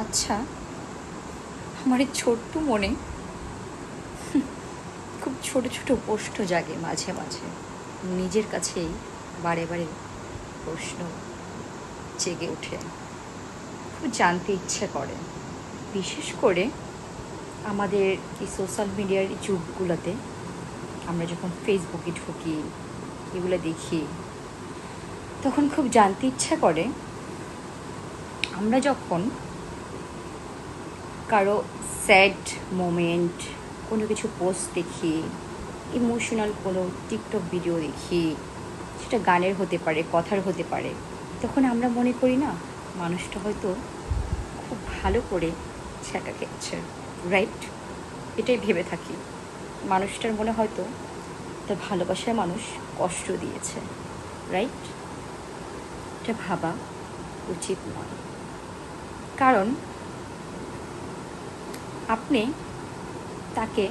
আচ্ছা, আমার এই ছোট্ট মনে খুব ছোট ছোট প্রশ্ন জাগে মাঝে মাঝে। নিজের কাছেই বারে বারে প্রশ্ন জেগে ওঠে, খুব জানতে ইচ্ছে করে। বিশেষ করে আমাদের এই সোশ্যাল মিডিয়ার এই যুগগুলোতে আমরা যখন ফেসবুকে ঢুকি, এগুলো দেখি, তখন খুব জানতে ইচ্ছা করে আমরা যখন কারো স্যাড মোমেন্ট, কোনো কিছু পোস্ট দেখি, ইমোশনাল কোনো টিকটক ভিডিও দেখি, সেটা গানের হতে পারে, কথার হতে পারে, তখন আমরা মনে করি না মানুষটা হয়তো খুব ভালো করে ছ্যাঁকা খেয়েছে, রাইট? এটাই ভেবে থাকি। মানুষটার মনে হয়তো তার ভালোবাসায় মানুষ কষ্ট দিয়েছে, রাইট? এটা ভাবা উচিত নয়। কারণ আপনি তাকে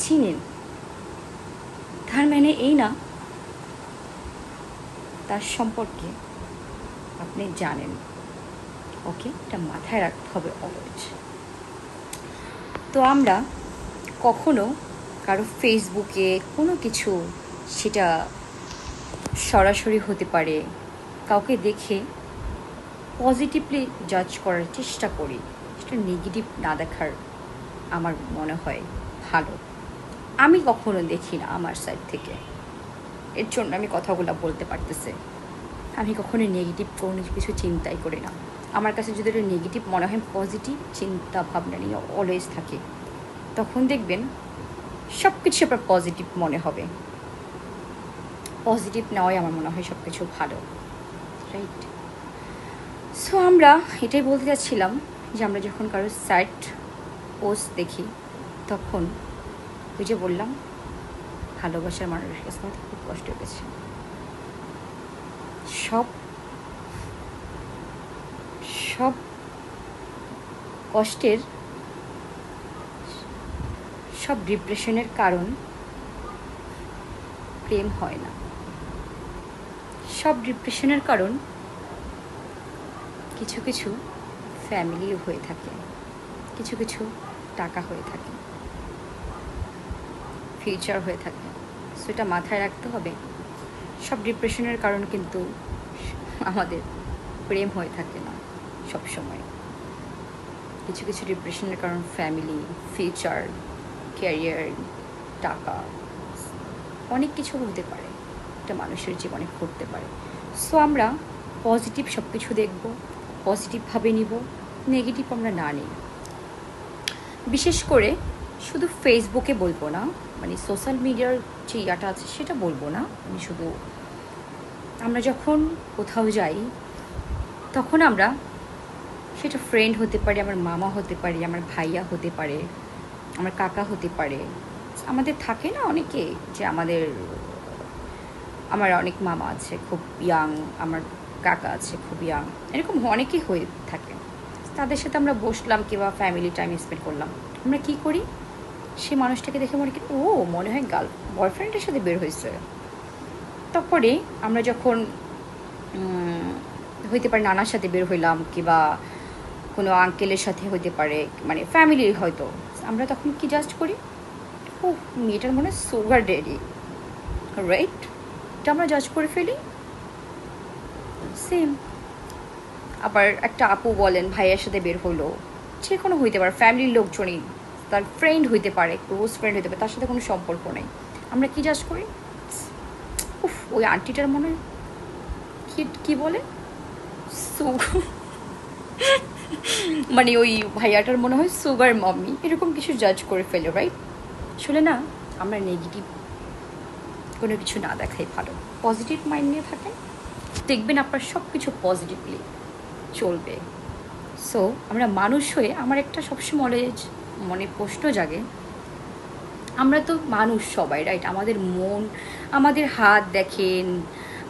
চিনেন, তার মানে এই না তার সম্পর্কে আপনি জানেন। ওকে, এটা মাথায় রাখতে হবে অলওয়েজ। তো আমরা কখনো কারো ফেসবুকে কোনো কিছু, সেটা সরাসরি হতে পারে, কাউকে দেখে পজিটিভলি জাজ করার চেষ্টা করি, সেটা নেগেটিভ না দেখার আমার মনে হয় ভালো। আমি কখনো দেখি না আমার সাইড থেকে, এর জন্য আমি কথাগুলো বলতে পারতেছি। আমি কখনো নেগেটিভ কোনো কিছু চিন্তাই করি না। আমার কাছে যদি এটা নেগেটিভ মনে হয়, পজিটিভ চিন্তা ভাবনা নিয়ে অলওয়েজ থাকি, তখন দেখবেন সব কিছু আপনার পজিটিভ মনে হবে। পজিটিভ নেওয়াই আমার মনে হয় সব কিছু ভালো, রাইট? সো আমরা এটাই বলতে চাচ্ছিলাম যে আমরা যখন কারো স্যাড পোস্ট দেখি, তখন ওই যে বললাম, ভালোবাসার মানুষের কাছে আমার খুব কষ্ট পেয়েছে। সব সব কষ্টের, সব ডিপ্রেশনের কারণ প্রেম হয় না। সব ডিপ্রেশনের কারণ কিছু কিছু ফ্যামিলিও হয়ে থাকে, কিছু কিছু টাকা হয়ে থাকে, ফিউচার হয়ে থাকে। সেটা মাথায় রাখতে হবে। সব ডিপ্রেশনের কারণ কিন্তু আমাদের প্রেম হয়ে থাকে না সব সময়। কিছু কিছু ডিপ্রেশনের কারণ ফ্যামিলি, ফিউচার, ক্যারিয়ার, টাকা, অনেক কিছু হতে পারে, একটা মানুষের জীবনে ঘটতে পারে। সো আমরা পজিটিভ সব কিছু দেখব, পজিটিভভাবে নিব, নেগেটিভ আমরা না নিই। বিশেষ করে শুধু ফেসবুকে বলবো না, মানে সোশ্যাল মিডিয়ার যে ইয়াটা আছে সেটা বলবো না, আমি শুধু আমরা যখন কোথাও যাই, তখন আমরা, সেটা ফ্রেন্ড হতে পারে, আমার মামা হতে পারে, আমার ভাইয়া হতে পারে, আমার কাকা হতে পারে, আমাদের থাকে না অনেকে যে আমার অনেক মামা আছে খুব ইয়াং, আমার কাকা আছে খুব ইয়াং, এরকম অনেকেই হয়ে থাকে। তাদের সাথে আমরা বসলাম কিংবা ফ্যামিলি টাইম স্পেন্ড করলাম, আমরা কি করি, সে মানুষটাকে দেখে মনে করি ও মনে হয় বয়ফ্রেন্ডের সাথে বের হয়েছে। তারপরে আমরা যখন হইতে পারে নানার সাথে বের হইলাম কিংবা কোনো আঙ্কেলের সাথে হইতে পারে, মানে ফ্যামিলির হয়তো, আমরা তখন কি জাস্ট করি, ও মেয়েটার মনে হয় সুগার ড্যাডি, রাইট? এটা আমরা জাজ করে ফেলি। সেম আবার একটা আপু বলেন ভাইয়ের সাথে বের হলো, যে কোনো হইতে পারে, ফ্যামিলির লোকজনই, তার ফ্রেন্ড হইতে পারে, ক্লোজ ফ্রেন্ড হইতে পারে, তার সাথে কোনো সম্পর্ক নেই, আমরা কি জাজ করি, উফ ওই আন্টিটার মনে হয় কি বলে মানে ওই ভাইয়াটার মনে হয় সুগার মাম্মি, এরকম কিছু জাজ করে ফেলে, রাইট? আসলে না, আমরা নেগেটিভ কোনো কিছু না দেখাই ভালো। পজিটিভ মাইন্ড নিয়ে থাকেন, দেখবেন আপনার সব কিছু পজিটিভলি চলবে। সো আমরা মানুষ হয়ে আমার একটা সবসময় মনে প্রশ্ন জাগে, আমরা তো মানুষ সবাই, রাইট? আমাদের মন, আমাদের হাত দেখেন,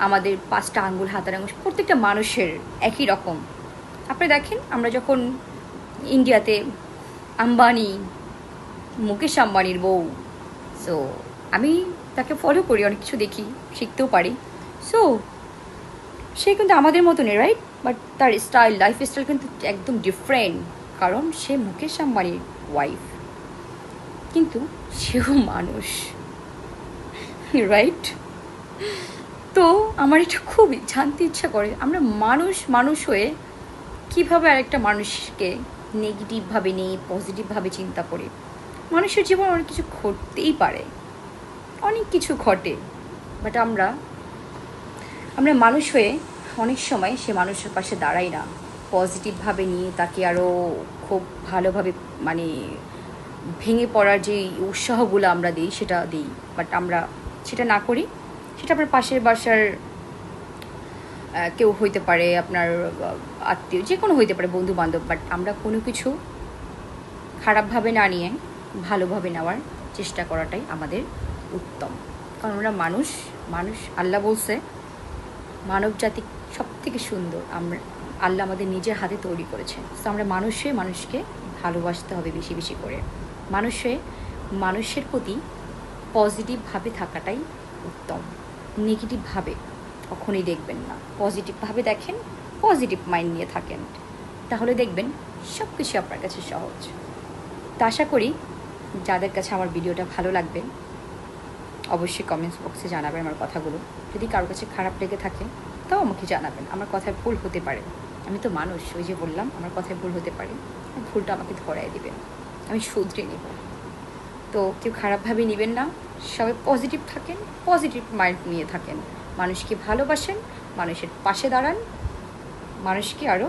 আমাদের 5টা আঙ্গুল, হাতের আঙ্গুল, প্রত্যেকটা মানুষের একই রকম। আপনি দেখেন আমরা যখন ইন্ডিয়াতে আম্বানি, মুকেশ আম্বানির বউ, সো আমি তাকে ফলো করি, অনেক কিছু দেখি, শিখতেও পারি। সো সে কিন্তু আমাদের মতনই, রাইট? বাট তার লাইফস্টাইল কিন্তু একদম ডিফারেন্ট, কারণ সে মুকেশ আম্বানির ওয়াইফ, কিন্তু সেও মানুষ, রাইট? তো আমার এটা খুবই জানতে ইচ্ছা করে, আমরা মানুষ হয়ে কীভাবে আরেকটা মানুষকে নেগেটিভভাবে নিয়ে পজিটিভভাবে চিন্তা করি। মানুষের জীবনে অনেক কিছু ঘটতেই পারে, অনেক কিছু ঘটে, বাট আমরা মানুষ হয়ে অনেক সময় সে মানুষের পাশে দাঁড়াই না, পজিটিভভাবে নিয়ে তাকে আরও খুব ভালোভাবে মানে ভেঙে পড়ার যে উৎসাহগুলো আমরা দিই সেটা দিই, বাট আমরা সেটা না করি। সেটা আপনার পাশের বাসার কেউ হইতে পারে, আপনার আত্মীয়, যে কোনো হইতে পারে, বন্ধু বান্ধব, বাট আমরা কোনো কিছু খারাপভাবে না নিয়ে ভালোভাবে নেওয়ার চেষ্টা করাটাই আমাদের উত্তম। কারণ আমরা মানুষ, আল্লাহ বলছে মানব জাতি সব থেকে সুন্দর, আল্লাহ আমাদের নিজের হাতে তৈরি করেছে। তো আমরা মানুষকে ভালোবাসতে হবে বেশি বেশি করে। মানুষের প্রতি পজিটিভভাবে থাকাটাই উত্তম, নেগেটিভভাবে কখনোই দেখবেন না। পজিটিভভাবে দেখেন, পজিটিভ মাইন্ড নিয়ে থাকেন, তাহলে দেখবেন সব কিছু আপনার কাছে সহজ। তা আশা করি যাদের কাছে আমার ভিডিওটা ভালো লাগবে অবশ্যই কমেন্টস বক্সে জানাবেন আমার কথাগুলো। যদি কারোর কাছে খারাপ লেগে থাকে তাও আমাকে জানাবেন, আমার কথায় ভুল হতে পারে, আমি তো মানুষ, ওই যে বললাম আমার কথায় ভুল হতে পারে, ভুলটা আমাকে ধরায় দিবেন, আমি শুধরে নেব। তো কেউ খারাপভাবে নেবেন না, সবাই পজিটিভ থাকেন, পজিটিভ মাইন্ড নিয়ে থাকেন, মানুষকে ভালোবাসেন, মানুষের পাশে দাঁড়ান, মানুষকে আরও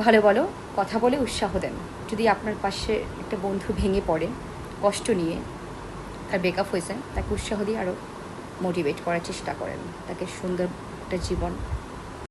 ভালো ভালো কথা বলে উৎসাহ দেন। যদি আপনার পাশে একটা বন্ধু ভেঙে পড়ে কষ্ট নিয়ে, তার ব্রেকআপ হয়েছে, তাকে উৎসাহ দিয়ে আরও মোটিভেট করার চেষ্টা করেন, তাকে সুন্দর একটা জীবন